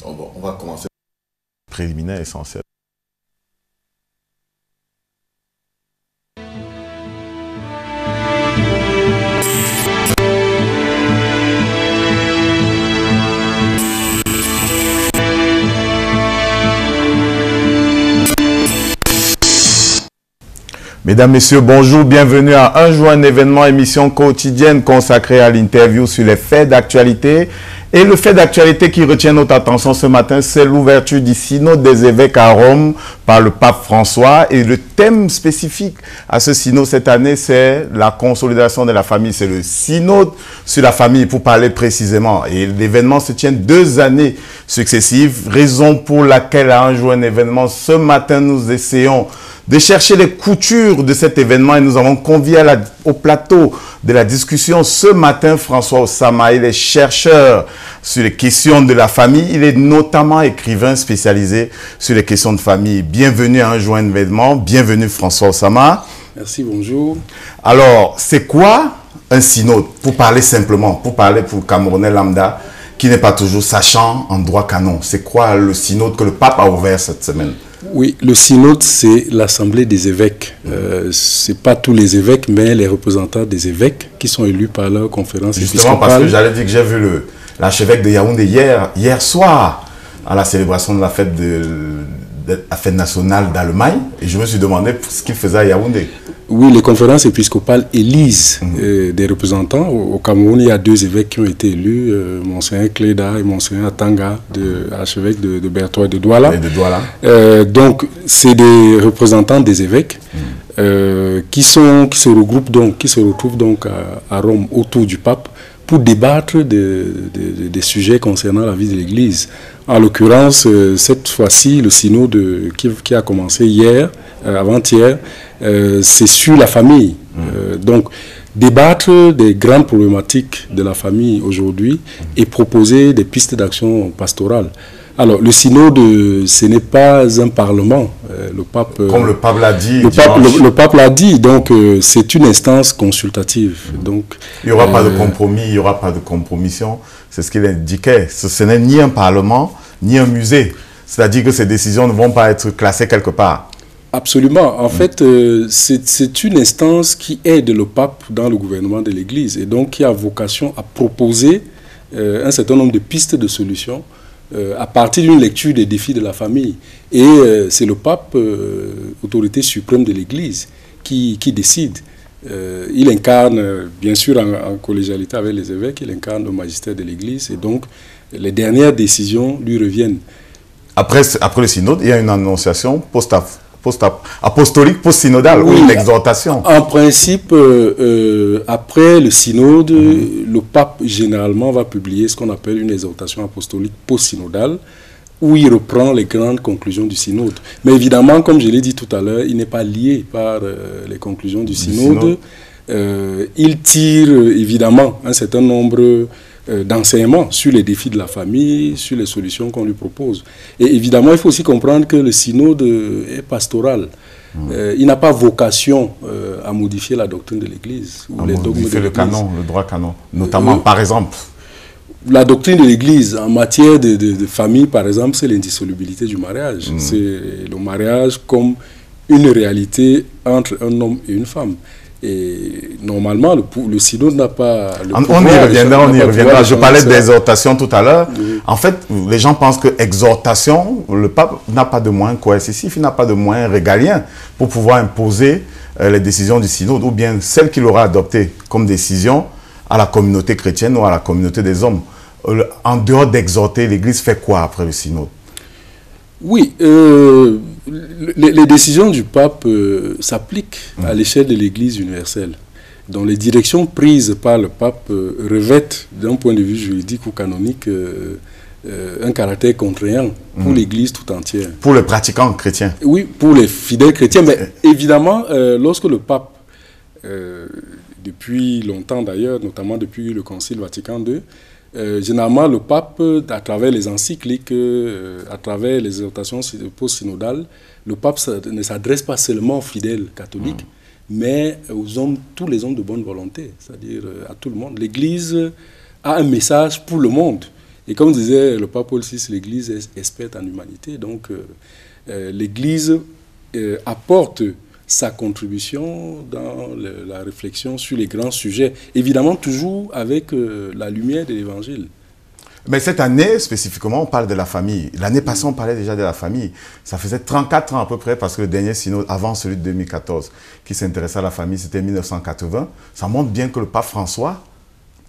On va commencer. Préliminaire essentiel. Mesdames, Messieurs, bonjour, bienvenue à Un jour, un événement, émission quotidienne consacrée à l'interview sur les faits d'actualité. Et le fait d'actualité qui retient notre attention ce matin, c'est l'ouverture du synode des évêques à Rome par le pape François. Et le thème spécifique à ce synode cette année, c'est la consolidation de la famille. C'est le synode sur la famille, pour parler précisément. Et l'événement se tient 2 années successives, raison pour laquelle à Un jour, un événement, ce matin, nous essayons de chercher les coutures de cet événement et nous avons convié au plateau de la discussion ce matin François Osama. Il est chercheur sur les questions de la famille. Il est notamment écrivain spécialisé sur les questions de famille. Bienvenue à Un jour, un événement. Bienvenue François Osama. Merci, bonjour. Alors, c'est quoi un synode? Pour parler simplement, pour parler pour le Camerounais lambda qui n'est pas toujours sachant en droit canon. C'est quoi le synode que le pape a ouvert cette semaine? Oui, le synode, c'est l'assemblée des évêques. Ce n'est pas tous les évêques, mais les représentants des évêques qui sont élus par leur conférence épiscopale. Justement, parce que j'allais dire que j'ai vu l'archevêque de Yaoundé hier soir à la célébration de la fête, la fête nationale d'Allemagne. Et je me suis demandé ce qu'il faisait à Yaoundé. Oui, les conférences épiscopales élisent des représentants. Au Cameroun, il y a 2 évêques qui ont été élus, Monseigneur Cléda et Monseigneur Atanga, archevêque de Bertois et de Douala. Donc, c'est des représentants des évêques qui se retrouvent donc à Rome autour du pape pour débattre des sujets concernant la vie de l'Église. En l'occurrence, cette fois-ci, le synode qui a commencé hier, avant-hier, c'est sur la famille. Donc, débattre des grandes problématiques de la famille aujourd'hui et proposer des pistes d'action pastorale. Alors, le synode, ce n'est pas un parlement. Le pape, comme le pape l'a dit. Le pape l'a dit, donc c'est une instance consultative. Donc, il n'y aura pas de compromis, il n'y aura pas de compromission. C'est ce qu'il indiquait. Ce n'est ni un parlement, ni un musée. C'est-à-dire que ces décisions ne vont pas être classées quelque part. Absolument. En fait, c'est une instance qui aide le pape dans le gouvernement de l'Église et donc qui a vocation à proposer un certain nombre de pistes de solutions à partir d'une lecture des défis de la famille. Et c'est le pape, autorité suprême de l'Église, qui décide. Il incarne, bien sûr, en collégialité avec les évêques, il incarne le magistère de l'Église et donc les dernières décisions lui reviennent. Après le synode, il y a une annonciation apostolique, post-synodale, oui, ou une exhortation. En principe, après le synode, le pape généralement va publier ce qu'on appelle une exhortation apostolique post-synodale, où il reprend les grandes conclusions du synode. Mais évidemment, comme je l'ai dit tout à l'heure, il n'est pas lié par les conclusions du synode. Il tire évidemment un certain nombre d'enseignements sur les défis de la famille, sur les solutions qu'on lui propose. Et évidemment, il faut aussi comprendre que le synode est pastoral. Il n'a pas vocation à modifier la doctrine de l'Église. Modifier le canon, le droit canon. Notamment, par exemple, la doctrine de l'Église en matière de famille, par exemple, c'est l'indissolubilité du mariage. C'est le mariage comme une réalité entre un homme et une femme. Et normalement, le synode n'a pas... On y reviendra. Je parlais d'exhortation tout à l'heure. En fait, les gens pensent que exhortation, le pape n'a pas de moyens coercitifs, il n'a pas de moyens régaliens pour pouvoir imposer les décisions du synode, ou bien celles qu'il aura adoptées comme décision à la communauté chrétienne ou à la communauté des hommes. En dehors d'exhorter, l'Église fait quoi après le synode? Oui, les décisions du pape s'appliquent à l'échelle de l'Église universelle. Donc les directions prises par le pape revêtent, d'un point de vue juridique ou canonique, un caractère contraignant pour l'Église tout entière. Pour les pratiquants chrétiens? Oui, pour les fidèles chrétiens. Mais évidemment, lorsque le pape, depuis longtemps d'ailleurs, notamment depuis le Concile Vatican II, généralement, le pape, à travers les encycliques, à travers les exhortations post-synodales, le pape ne s'adresse pas seulement aux fidèles catholiques, mais aux hommes, tous les hommes de bonne volonté, c'est-à-dire à tout le monde. L'Église a un message pour le monde. Et comme disait le pape Paul VI, l'Église est experte en humanité. Donc, l'Église apporte sa contribution dans la réflexion sur les grands sujets, évidemment toujours avec la lumière de l'Évangile. Mais cette année, spécifiquement, on parle de la famille. L'année passée, on parlait déjà de la famille. Ça faisait 34 ans à peu près, parce que le dernier synode, avant celui de 2014, qui s'intéressait à la famille, c'était 1980. Ça montre bien que le pape François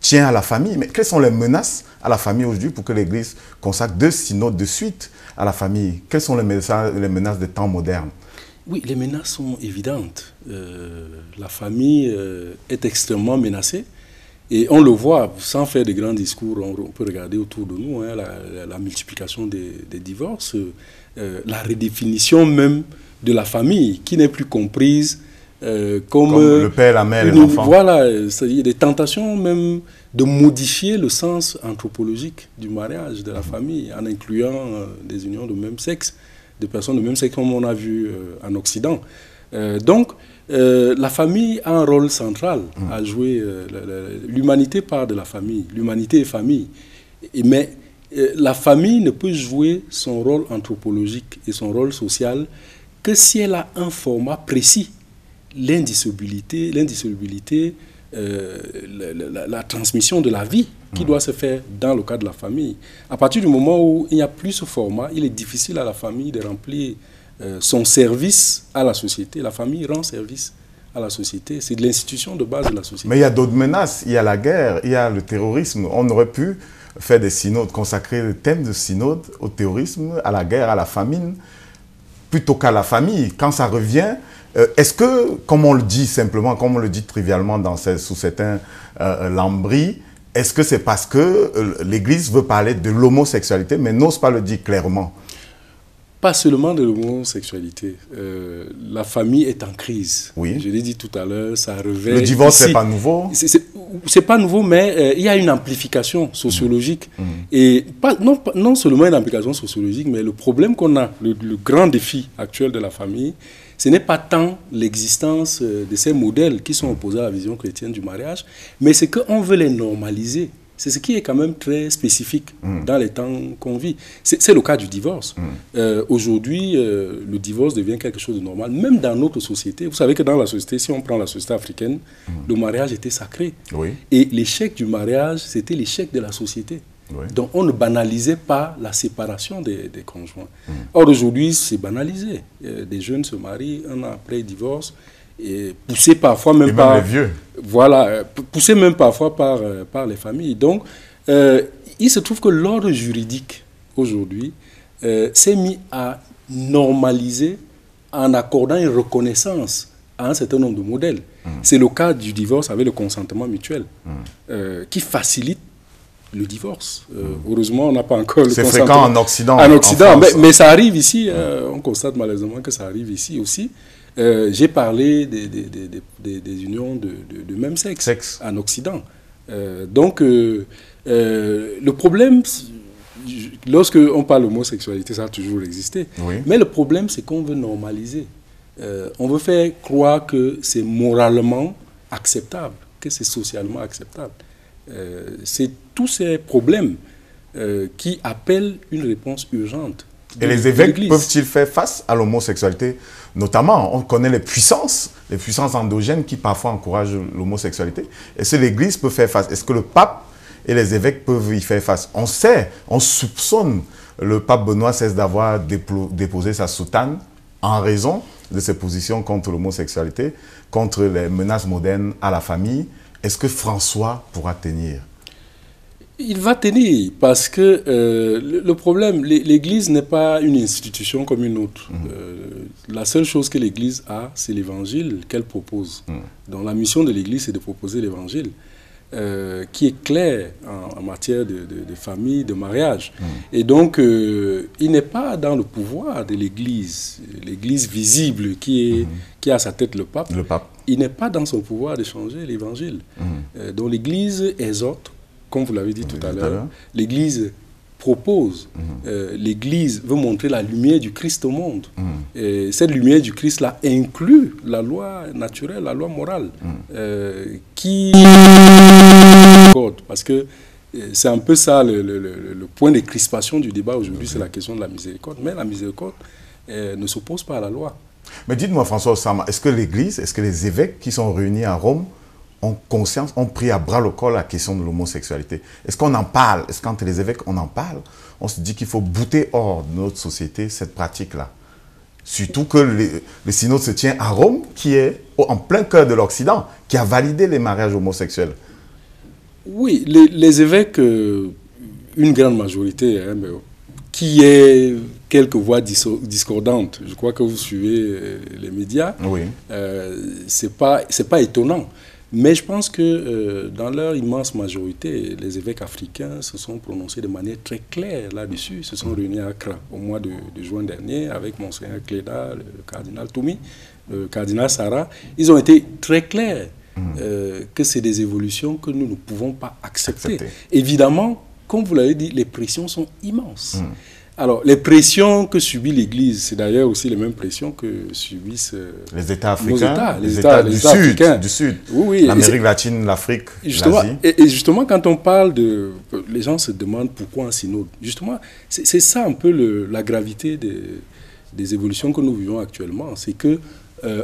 tient à la famille. Mais quelles sont les menaces à la famille aujourd'hui pour que l'Église consacre 2 synodes de suite à la famille? Quelles sont les menaces des temps modernes? Oui, les menaces sont évidentes. La famille est extrêmement menacée. Et on le voit, sans faire de grands discours, on peut regarder autour de nous, hein, la multiplication des divorces, la redéfinition même de la famille, qui n'est plus comprise comme le père, la mère et l'enfant. Voilà, c'est-à-dire des tentations même de modifier le sens anthropologique du mariage, de la famille, en incluant des unions de même sexe, des personnes de même sexe, comme on a vu en Occident. Donc, la famille a un rôle central à jouer. L'humanité part de la famille. L'humanité est famille. Mais la famille ne peut jouer son rôle anthropologique et son rôle social que si elle a un format précis. L'indissolubilité, la transmission de la vie qui doit se faire dans le cadre de la famille. À partir du moment où il n'y a plus ce format, il est difficile à la famille de remplir son service à la société. La famille rend service à la société. C'est de l'institution de base de la société. Mais il y a d'autres menaces. Il y a la guerre, il y a le terrorisme. On aurait pu faire des synodes, consacrer le thème de synode au terrorisme, à la guerre, à la famine, plutôt qu'à la famille. Quand ça revient, est-ce que, comme on le dit simplement, comme on le dit trivialement sous certains lambris, est-ce que c'est parce que l'Église veut parler de l'homosexualité, mais n'ose pas le dire clairement? Pas seulement de l'homosexualité. La famille est en crise. Oui. Je l'ai dit tout à l'heure, ça revêt... Le divorce, c'est pas nouveau? C'est pas nouveau, mais il y a une amplification sociologique. Et non seulement une amplification sociologique, mais le problème qu'on a, le grand défi actuel de la famille, ce n'est pas tant l'existence de ces modèles qui sont opposés à la vision chrétienne du mariage, mais c'est qu'on veut les normaliser. C'est ce qui est quand même très spécifique dans les temps qu'on vit. C'est le cas du divorce. Aujourd'hui, le divorce devient quelque chose de normal, même dans notre société. Vous savez que dans la société, si on prend la société africaine, le mariage était sacré. Oui. Et l'échec du mariage, c'était l'échec de la société. Oui. Donc on ne banalisait pas la séparation des conjoints. Or aujourd'hui, c'est banalisé. Des jeunes se marient, un an après divorce, et poussés parfois même par... les vieux. Voilà, poussés même parfois par les familles. Donc, il se trouve que l'ordre juridique, aujourd'hui, s'est mis à normaliser en accordant une reconnaissance à un certain nombre de modèles. C'est le cas du divorce avec le consentement mutuel, qui facilite le divorce. Heureusement, on n'a pas encore le consentement. C'est fréquent en Occident. En Occident, mais ça arrive ici. On constate malheureusement que ça arrive ici aussi. J'ai parlé des unions de même sexe en Occident. Donc, le problème, lorsque on parle d'homosexualité, ça a toujours existé. Oui. Mais le problème, c'est qu'on veut normaliser. On veut faire croire que c'est moralement acceptable, que c'est socialement acceptable. C'est tous ces problèmes qui appellent une réponse urgente. Et les évêques peuvent-ils faire face à l'homosexualité? Notamment, on connaît les puissances endogènes qui parfois encouragent l'homosexualité. Est-ce que l'Église peut faire face? Est-ce que le pape et les évêques peuvent y faire face? On sait, on soupçonne le pape Benoît XVI d'avoir déposé sa soutane en raison de ses positions contre l'homosexualité, contre les menaces modernes à la famille. Est-ce que François pourra tenir? Il va tenir parce que le problème, l'Église n'est pas une institution comme une autre. La seule chose que l'Église a, c'est l'Évangile qu'elle propose. Donc la mission de l'Église, c'est de proposer l'Évangile qui est clair en matière de famille, de mariage. Et donc, il n'est pas dans le pouvoir de l'Église visible qui a à sa tête le pape. Il n'est pas dans son pouvoir de changer l'Évangile. Donc l'Église exhorte, comme vous l'avez dit tout à l'heure, l'Église propose, l'Église veut montrer la lumière du Christ au monde. Et cette lumière du Christ-là inclut la loi naturelle, la loi morale, qui... Parce que c'est un peu ça le point de crispation du débat aujourd'hui, c'est la question de la miséricorde. Mais la miséricorde ne s'oppose pas à la loi. Mais dites-moi, François Osama, est-ce que l'Église, est-ce que les évêques qui sont réunis à Rome ont conscience, ont pris à bras le corps la question de l'homosexualité? Est-ce qu'on en parle? Est-ce qu'entre les évêques, on en parle? On se dit qu'il faut bouter hors de notre société cette pratique-là. Surtout que le synode se tient à Rome, qui est en plein cœur de l'Occident, qui a validé les mariages homosexuels. Oui, les évêques, une grande majorité, hein, mais qui est quelques voix discordantes. Je crois que vous suivez les médias. Oui. C'est pas étonnant. Mais je pense que dans leur immense majorité, les évêques africains se sont prononcés de manière très claire là-dessus. Ils se sont réunis à Accra au mois de juin dernier avec Monseigneur Cléda, le cardinal Toumi, le cardinal Sarah. Ils ont été très clairs que c'est des évolutions que nous ne pouvons pas accepter. Évidemment, comme vous l'avez dit, les pressions sont immenses. Alors, les pressions que subit l'Église, c'est d'ailleurs aussi les mêmes pressions que subissent les États africains, les États du Sud, oui, oui, l'Amérique latine, l'Afrique, l'Asie. Et justement, quand on parle de... Les gens se demandent pourquoi un synode. Justement, c'est ça un peu la gravité des évolutions que nous vivons actuellement. C'est que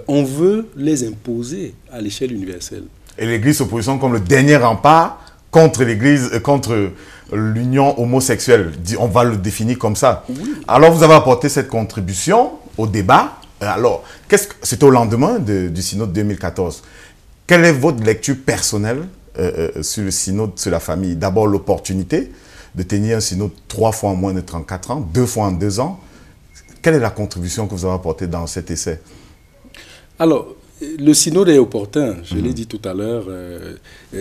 on veut les imposer à l'échelle universelle. Et l'Église se positionne comme le dernier rempart contre l'Église, contre l'union homosexuelle. On va le définir comme ça. Oui. Alors, vous avez apporté cette contribution au débat. Alors, c'était au lendemain du synode 2014. Quelle est votre lecture personnelle sur le synode, sur la famille? D'abord, l'opportunité de tenir un synode 3 fois en moins de 34 ans, 2 fois en 2 ans. Quelle est la contribution que vous avez apportée dans cet essai? Alors, le synode est opportun, je l'ai dit tout à l'heure.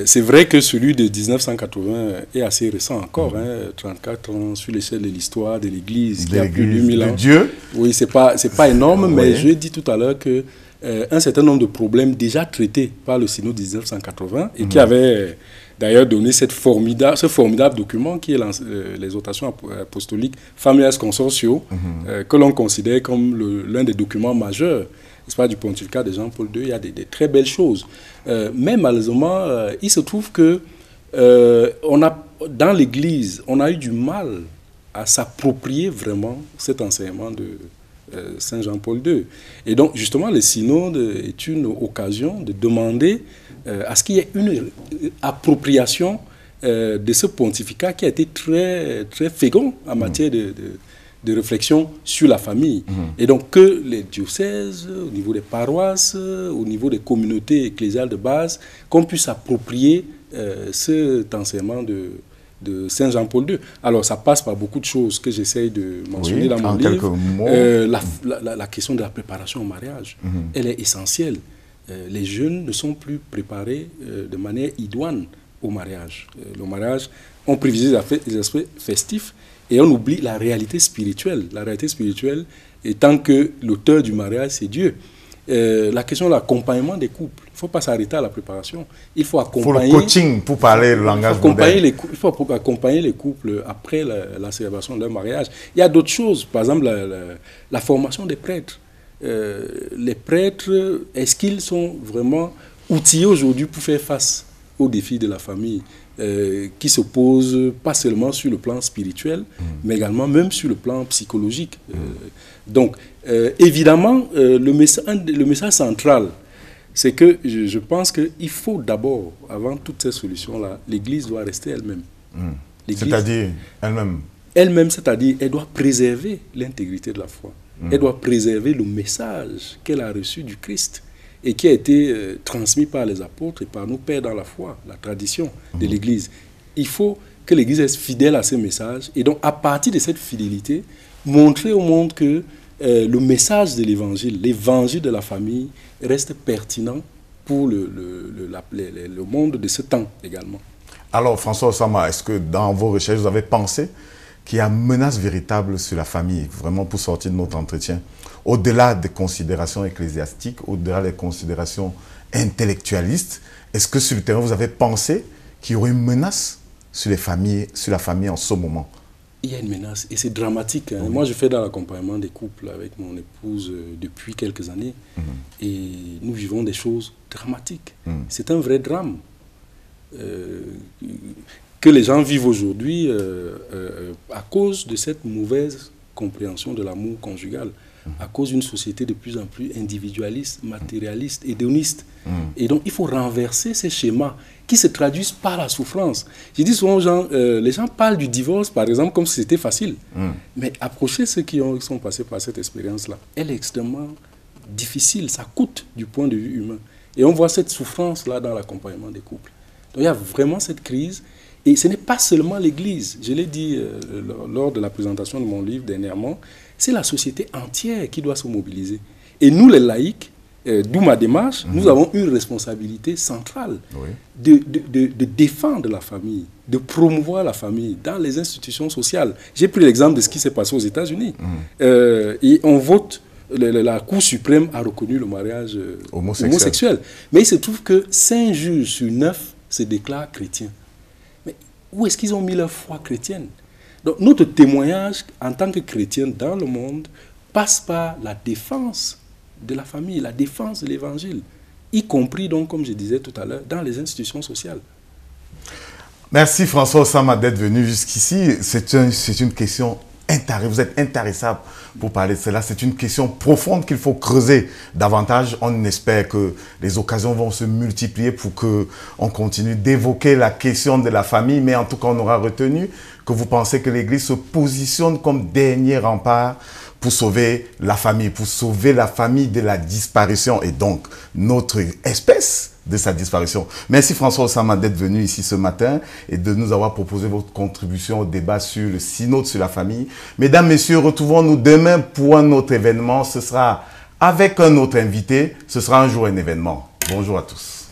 C'est vrai que celui de 1980 est assez récent encore, 34 ans sur l'échelle de l'histoire de l'Église, qui a plus de 2000 ans. Dieu. Oui, c'est pas énorme, mais je l'ai dit tout à l'heure que un certain nombre de problèmes déjà traités par le synode de 1980 et qui avait d'ailleurs donné ce formidable document qui est l'exhortation apostolique Familias Consortio, que l'on considère comme l'un des documents majeurs, n'est-ce pas, du pontificat de Jean-Paul II. Il y a des très belles choses. Mais malheureusement, il se trouve que dans l'Église, on a eu du mal à s'approprier vraiment cet enseignement de Saint Jean-Paul II. Et donc, justement, le synode est une occasion de demander à ce qu'il y ait une appropriation de ce pontificat qui a été très, très fécond en matière de réflexion sur la famille. Et donc que les diocèses, au niveau des paroisses, au niveau des communautés ecclésiales de base, qu'on puisse approprier cet enseignement de Saint Jean-Paul II. Alors ça passe par beaucoup de choses que j'essaye de mentionner dans mon livre. La question de la préparation au mariage, elle est essentielle. Les jeunes ne sont plus préparés de manière idoine au mariage. Le mariage, on privilégie les aspects festifs, et on oublie la réalité spirituelle. La réalité spirituelle étant que l'auteur du mariage, c'est Dieu. La question de l'accompagnement des couples. Il ne faut pas s'arrêter à la préparation. Il faut accompagner... Il faut le coaching pour parler le langage moderne. Il faut accompagner les couples après la célébration de leur mariage. Il y a d'autres choses. Par exemple, la formation des prêtres. Les prêtres, est-ce qu'ils sont vraiment outillés aujourd'hui pour faire face aux défis de la famille qui se posent pas seulement sur le plan spirituel, mais également même sur le plan psychologique. Donc, évidemment, le message central, c'est que je pense qu'il faut d'abord, avant toutes ces solutions-là, l'Église doit rester elle-même. C'est-à-dire elle-même? Elle-même, c'est-à-dire elle doit préserver l'intégrité de la foi. Elle doit préserver le message qu'elle a reçu du Christ et qui a été transmis par les apôtres et par nos pères dans la foi, la tradition de l'Église. Il faut que l'Église reste fidèle à ce message et donc à partir de cette fidélité, montrer au monde que le message de l'Évangile, l'Évangile de la famille, reste pertinent pour le monde de ce temps également. Alors François Osama, est-ce que dans vos recherches, vous avez pensé qu'il y a une menace véritable sur la famille, vraiment pour sortir de notre entretien, au-delà des considérations ecclésiastiques, au-delà des considérations intellectualistes? Est-ce que sur le terrain, vous avez pensé qu'il y aurait une menace sur la famille en ce moment? Il y a une menace et c'est dramatique. Moi, je fais dans l'accompagnement des couples avec mon épouse depuis quelques années et nous vivons des choses dramatiques. C'est un vrai drame. que les gens vivent aujourd'hui à cause de cette mauvaise compréhension de l'amour conjugal, à cause d'une société de plus en plus individualiste, matérialiste, hédoniste. Et donc, il faut renverser ces schémas qui se traduisent par la souffrance. Je dis souvent aux gens, les gens parlent du divorce, par exemple, comme si c'était facile. Mais approcher ceux qui sont passés par cette expérience-là, elle est extrêmement difficile, ça coûte du point de vue humain. Et on voit cette souffrance-là dans l'accompagnement des couples. Donc, il y a vraiment cette crise. Et ce n'est pas seulement l'Église. Je l'ai dit lors de la présentation de mon livre dernièrement, c'est la société entière qui doit se mobiliser. Et nous, les laïcs, d'où ma démarche, nous avons une responsabilité centrale de défendre la famille, de promouvoir la famille dans les institutions sociales. J'ai pris l'exemple de ce qui s'est passé aux États-Unis. Et on vote, la Cour suprême a reconnu le mariage homosexuel. Mais il se trouve que 5 juges sur 9 se déclarent chrétiens. Mais où est-ce qu'ils ont mis leur foi chrétienne? Donc notre témoignage en tant que chrétien dans le monde passe par la défense de la famille, la défense de l'évangile, y compris donc, comme je disais tout à l'heure, dans les institutions sociales. Merci François Osama d'être venu jusqu'ici. C'est une question vous êtes intarissable pour parler de cela. C'est une question profonde qu'il faut creuser davantage. On espère que les occasions vont se multiplier pour qu'on continue d'évoquer la question de la famille. Mais en tout cas, on aura retenu que vous pensez que l'Église se positionne comme dernier rempart pour sauver la famille de la disparition et donc notre espèce de sa disparition. Merci François Osama d'être venu ici ce matin et de nous avoir proposé votre contribution au débat sur le synode sur la famille. Mesdames, Messieurs, retrouvons-nous demain pour un autre événement. Ce sera avec un autre invité. Ce sera un jour un événement. Bonjour à tous.